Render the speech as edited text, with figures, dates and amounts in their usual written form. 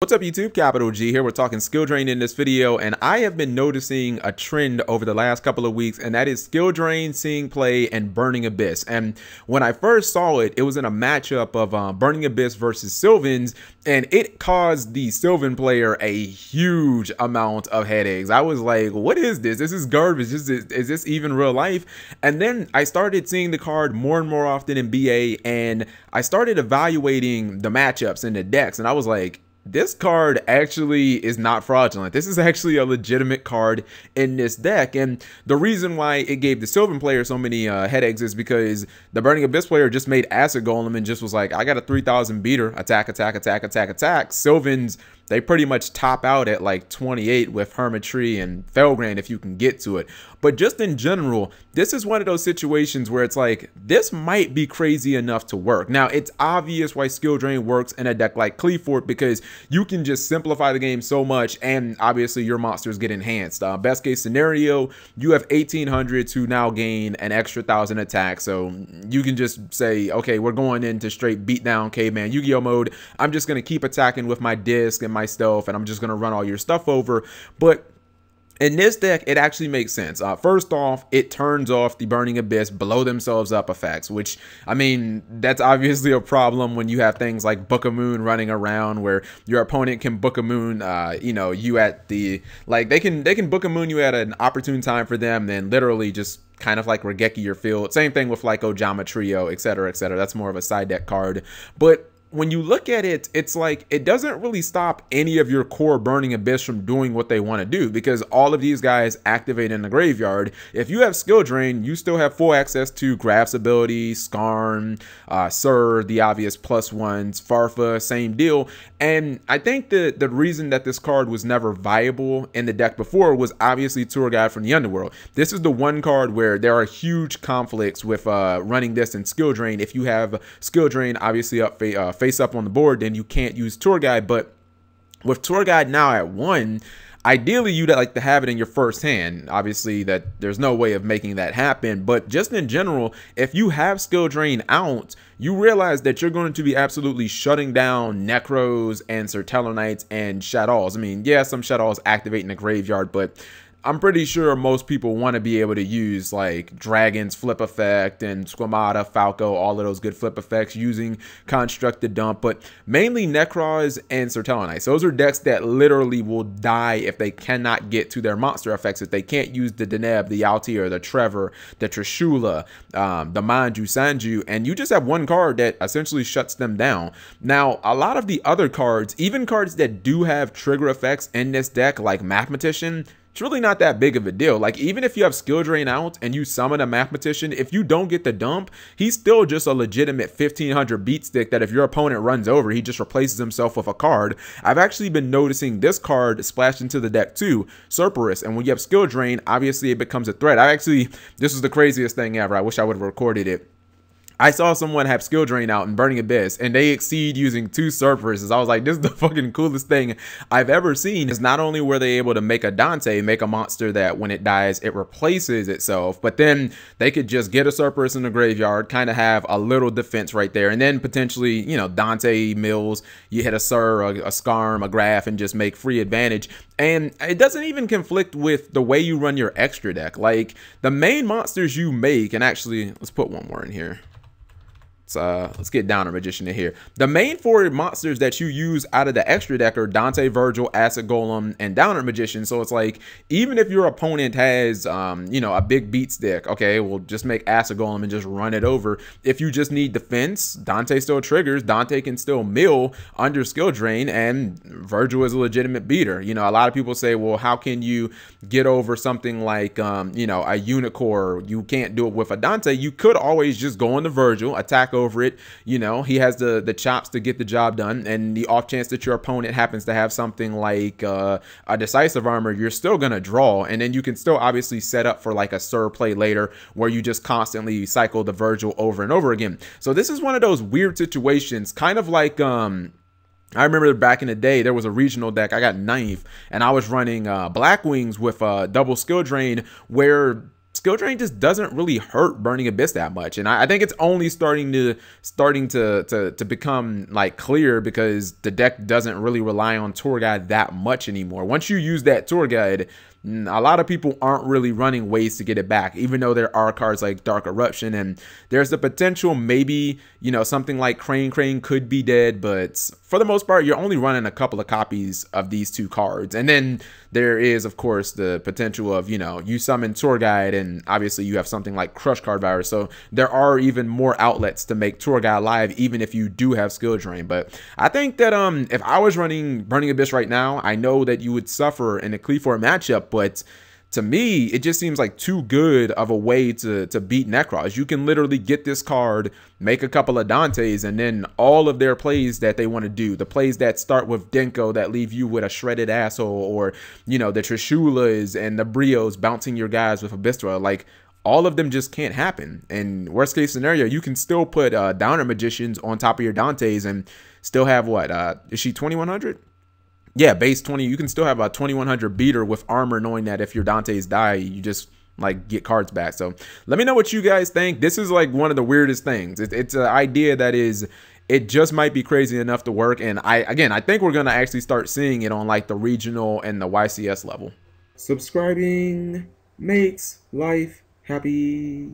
What's up YouTube, Capital G here. We're talking skill drain in this video, and I have been noticing a trend over the last couple of weeks, and that is skill drain, seeing play, and Burning Abyss. And when I first saw it, it was in a matchup of Burning Abyss versus Sylvans, and it caused the Sylvan player a huge amount of headaches. I was like, what is this? This is garbage. Is this even real life? And then I started seeing the card more and more often in BA, and I started evaluating the matchups and the decks, and I was like, this card actually is not fraudulent. This is actually a legitimate card in this deck. And the reason why it gave the Sylvan player so many headaches is because the Burning Abyss player just made Acid Golem and just was like, I got a 3000 beater, attack, attack, attack, attack, attack. Sylvans, they pretty much top out at like 28 with Hermitry and Felgrand if you can get to it. But just in general, this is one of those situations where it's like, this might be crazy enough to work. Now, it's obvious why skill drain works in a deck like Cleafort, because you can just simplify the game so much, and obviously your monsters get enhanced. Best case scenario, you have 1800 to now gain an extra 1000 attack. So you can just say, okay, we're going into straight beatdown caveman Yu-Gi-Oh mode. I'm just going to keep attacking with my disc and my stealth, and I'm just going to run all your stuff over. But in this deck, it actually makes sense. First off, it turns off the Burning Abyss blow themselves up effects, which, I mean, that's obviously a problem when you have things like Book of Moon running around where your opponent can Book a Moon, you know, you at the, like, they can Book a Moon you at an opportune time for them, then literally just kind of like Regeki your field. Same thing with like Ojama Trio, etc., etc. That's more of a side deck card. But when you look at it, it's like it doesn't really stop any of your core Burning Abyss from doing what they want to do, because all of these guys activate in the graveyard. If you have skill drain, you still have full access to Graph's ability, Skarn, Sir, the obvious +1s, Farfa, same deal. And I think the reason that this card was never viable in the deck before was obviously Tour Guide from the Underworld. This is the one card where there are huge conflicts with running this in skill drain. If you have skill drain obviously up face up on the board, then you can't use Tour Guide. But with Tour Guide now at 1, ideally you'd like to have it in your first hand. Obviously that there's no way of making that happen, but just in general, if you have skill drain out, you realize that you're going to be absolutely shutting down Necros and Sertelonites and Shaddolls. I mean, yeah, some Shaddolls activate in the graveyard, but I'm pretty sure most people want to be able to use like Dragon's flip effect and Squamata, Falco, all of those good flip effects using Constructed Dump, but mainly Necros and Sertelonites. Those are decks that literally will die if they cannot get to their monster effects. If they can't use the Deneb, the Altair, the Trevor, the Trishula, the Manju, Sanju, and you just have one card that essentially shuts them down. Now, a lot of the other cards, even cards that do have trigger effects in this deck, like Mathematician, it's really not that big of a deal. Like, even if you have skill drain out and you summon a Mathematician, if you don't get the dump, he's still just a legitimate 1500 beat stick that if your opponent runs over, he just replaces himself with a card. I've actually been noticing this card splashed into the deck too, Cerberus, and when you have skill drain, obviously it becomes a threat. This is the craziest thing ever. I wish I would have recorded it. I saw someone have skill drain out in Burning Abyss, and they exceed using 2 Cerberuses. I was like, this is the fucking coolest thing I've ever seen. Is not only were they able to make a Dante, make a monster that when it dies, it replaces itself, but then they could just get a Cerberus in the graveyard, kind of have a little defense right there, and then potentially, you know, Dante mills, you hit a Sir, a Skarm, a Graph, and just make free advantage. And it doesn't even conflict with the way you run your extra deck. Like, the main monsters you make, and actually, let's put one more in here. Let's get Downer Magician in here. The main 4 monsters that you use out of the extra deck are Dante, Virgil, Acid Golem, and Downer Magician. So it's like, even if your opponent has, you know, a big beat stick, okay, well, just make Acid Golem and just run it over. If you just need defense, Dante still triggers. Dante can still mill under skill drain, and Virgil is a legitimate beater. You know, a lot of people say, well, how can you get over something like, you know, a Unicorn? You can't do it with a Dante. You could always just go on the Virgil, attack over it. You know, he has the chops to get the job done, and the off chance that your opponent happens to have something like a decisive armor, you're still gonna draw, and then you can still obviously set up for like a Sir play later where you just constantly cycle the Virgil over and over again. So this is one of those weird situations, kind of like I remember back in the day, there was a regional deck. I got 9th, and I was running Black Wings with double skill drain, where skill drain just doesn't really hurt Burning Abyss that much. And I think it's only starting to become like clear because the deck doesn't really rely on tour guide that much anymore. Once you use that tour guide, a lot of people aren't really running ways to get it back, even though there are cards like Dark Eruption, and there's the potential maybe, you know, something like Crane could be dead, but for the most part, you're only running a couple of copies of these two cards. And then there is, of course, the potential of, you know, you summon Tour Guide, and obviously you have something like Crush Card Virus. So there are even more outlets to make Tour Guide live, even if you do have skill drain. But I think that if I was running Burning Abyss right now, I know that you would suffer in a Cleave-4 matchup, but to me, it just seems like too good of a way to beat Necros. You can literally get this card, make a couple of Dantes, and then all of their plays that they want to do, the plays that start with Denko that leave you with a shredded asshole, or, you know, the Trishulas and the Brios bouncing your guys with Abystra, like, all of them just can't happen. And worst case scenario, you can still put Downer Magicians on top of your Dantes and still have what? Is she 2100? Yeah, base 20. You can still have a 2100 beater with armor, knowing that if your Dantes die, you just like get cards back. So let me know what you guys think. This is like one of the weirdest things. It's an idea that is, it just might be crazy enough to work. And I think we're gonna actually start seeing it on like the regional and the YCS level. Subscribing makes life happy.